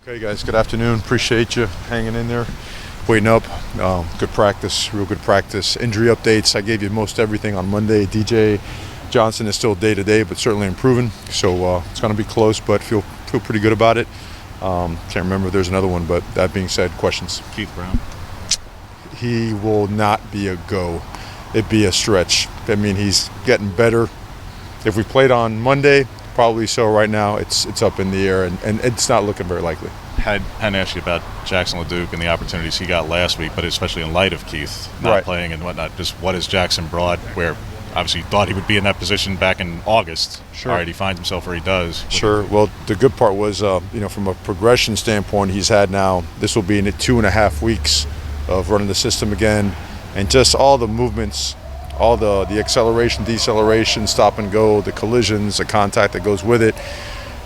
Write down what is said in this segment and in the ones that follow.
Okay, guys, good afternoon. Appreciate you hanging in there, waiting up. Good practice, real good practice. Injury updates, I gave you most everything on Monday. DJ Johnson is still day-to-day, but certainly improving. So it's going to be close, but feel pretty good about it. Can't remember if there's another one, but that being said, questions? Keith Brown. He will not be a go. It'd be a stretch. I mean, he's getting better. If we played on Monday, probably so. Right now, it's up in the air, and it's not looking very likely. Hadn't asked you about Jackson Leduc and the opportunities he got last week, but especially in light of Keith not playing and whatnot, just what has Jackson brought where obviously you thought he would be in that position back in August. Sure. All right, he finds himself where he does. Sure. Well, the good part was, from a progression standpoint, he's had now, this will be in 2.5 weeks of running the system again, and just all the movements, all the acceleration, deceleration, stop and go, the collisions, the contact that goes with it.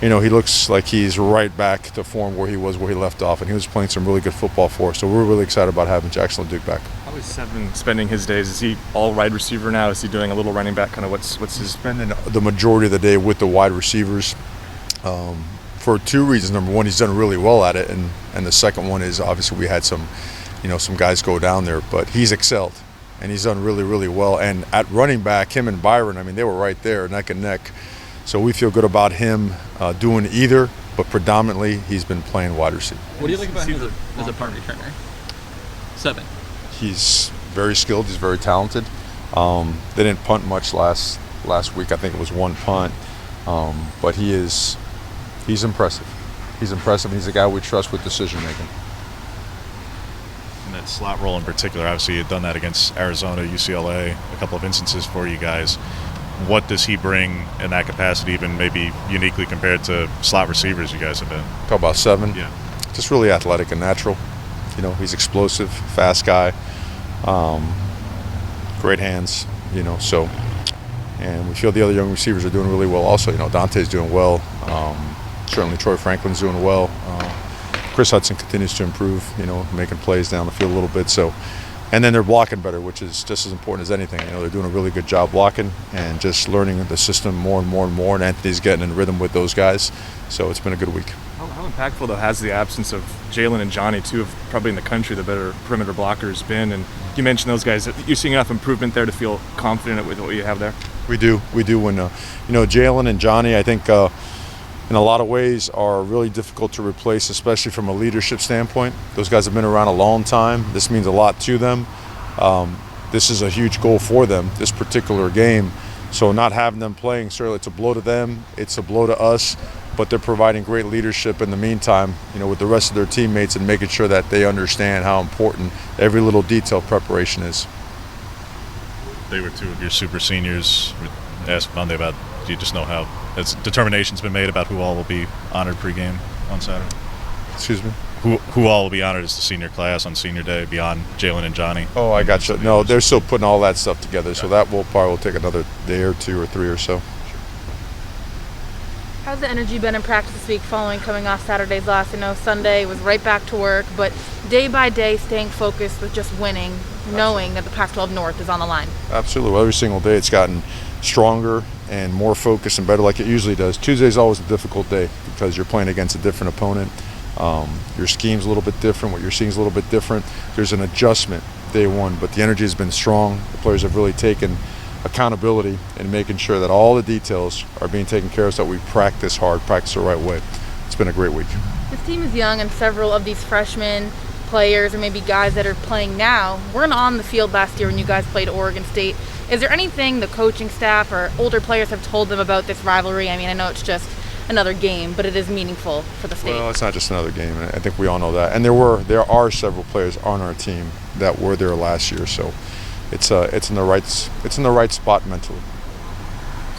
He looks like he's right back to form where he left off, and he was playing some really good football for us. So we're really excited about having Jackson Leduc back. How is Seven spending his days? Is he all wide receiver now? Is he doing a little running back? Kind of what's his spending the majority of the day with the wide receivers for two reasons. Number one, he's done really well at it, and the second one is obviously we had some guys go down there, but he's excelled. And he's done really, really well. And at running back, him and Byron, I mean, they were right there, neck and neck. So we feel good about him doing either, but predominantly he's been playing wide receiver. What do you like about him as a punt returner? Seven. He's very skilled. He's very talented. They didn't punt much last week. I think it was one punt. But he's impressive. He's impressive, and he's a guy we trust with decision making. In that slot role in particular, obviously you've done that against Arizona, UCLA, a couple of instances for you guys. What does he bring in that capacity, even maybe uniquely compared to slot receivers you guys have been? Talk about Seven. Yeah. Just really athletic and natural. He's explosive, fast guy, great hands, so. And we feel the other young receivers are doing really well also. Dante's doing well. Certainly Troy Franklin's doing well. Chris Hudson continues to improve, making plays down the field a little bit. So, and then they're blocking better, which is just as important as anything. They're doing a really good job blocking and just learning the system more and more and more. And Anthony's getting in rhythm with those guys. So it's been a good week. How impactful, though, has the absence of Jalen and Johnny, two of probably in the country the better perimeter blockers, been? And you mentioned those guys. You're seeing enough improvement there to feel confident with what you have there? We do. When, Jalen and Johnny, I think, in a lot of ways are really difficult to replace, especially from a leadership standpoint. Those guys have been around a long time. This means a lot to them. This is a huge goal for them, this particular game. So not having them playing, certainly it's a blow to them, it's a blow to us, but they're providing great leadership in the meantime, with the rest of their teammates and making sure that they understand how important every little detail preparation is. They were two of your super seniors. We asked Monday about, do you just know how determination's been made about who all will be honored pregame on Saturday? Excuse me? Who all will be honored as the senior class on senior day beyond Jalen and Johnny? Oh, I got you. No, they're still putting all that stuff together, so that will probably take another day or two or three or so. How's the energy been in practice this week following coming off Saturday's loss? I know Sunday was right back to work, but day by day staying focused with just winning, knowing that the Pac-12 North is on the line. Absolutely. Well, every single day it's gotten stronger and more focused and better like it usually does. Tuesday's always a difficult day because you're playing against a different opponent. Your scheme's a little bit different. What you're seeing is a little bit different. There's an adjustment day one, but the energy has been strong. The players have really taken accountability in making sure that all the details are being taken care of so that we practice hard, practice the right way. It's been a great week. This team is young, and several of these freshmen players or maybe guys that are playing now weren't on the field last year when you guys played Oregon State. Is there anything the coaching staff or older players have told them about this rivalry? I mean, I know it's just another game, but it is meaningful for the state. Well, it's not just another game, and I think we all know that. And there are several players on our team that were there last year, so it's in the right spot mentally.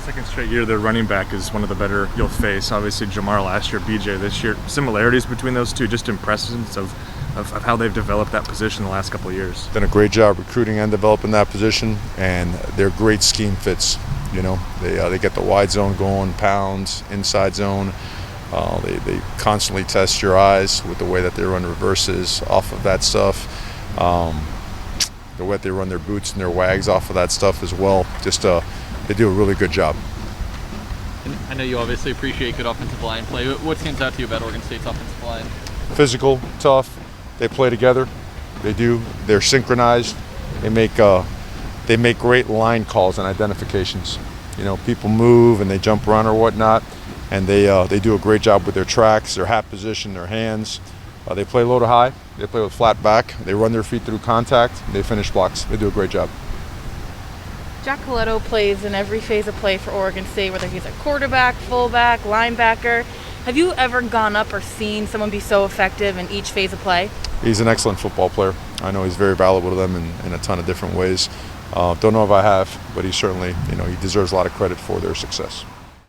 Second straight year, their running back is one of the better you'll face. Obviously, Jamar last year, BJ this year. Similarities between those two, just impressions of how they've developed that position the last couple of years. Done a great job recruiting and developing that position, and they're great scheme fits. They get the wide zone going, pounds, inside zone. They constantly test your eyes with the way that they run reverses off of that stuff. The way they run their boots and their wags off of that stuff as well. They do a really good job. And I know you obviously appreciate good offensive line play. What stands out to you about Oregon State's offensive line? physical, tough. They play together. They do. They're synchronized. They make great line calls and identifications. You know, people move and they jump around or whatnot, and they do a great job with their tracks, their hat position, their hands. They play low to high. They play with flat back. They run their feet through contact. They finish blocks. They do a great job. Jack Colletto plays in every phase of play for Oregon State, whether he's a quarterback, fullback, linebacker. Have you ever gone up or seen someone be so effective in each phase of play? He's an excellent football player. I know he's very valuable to them in a ton of different ways. Don't know if I have, but he certainly, he deserves a lot of credit for their success.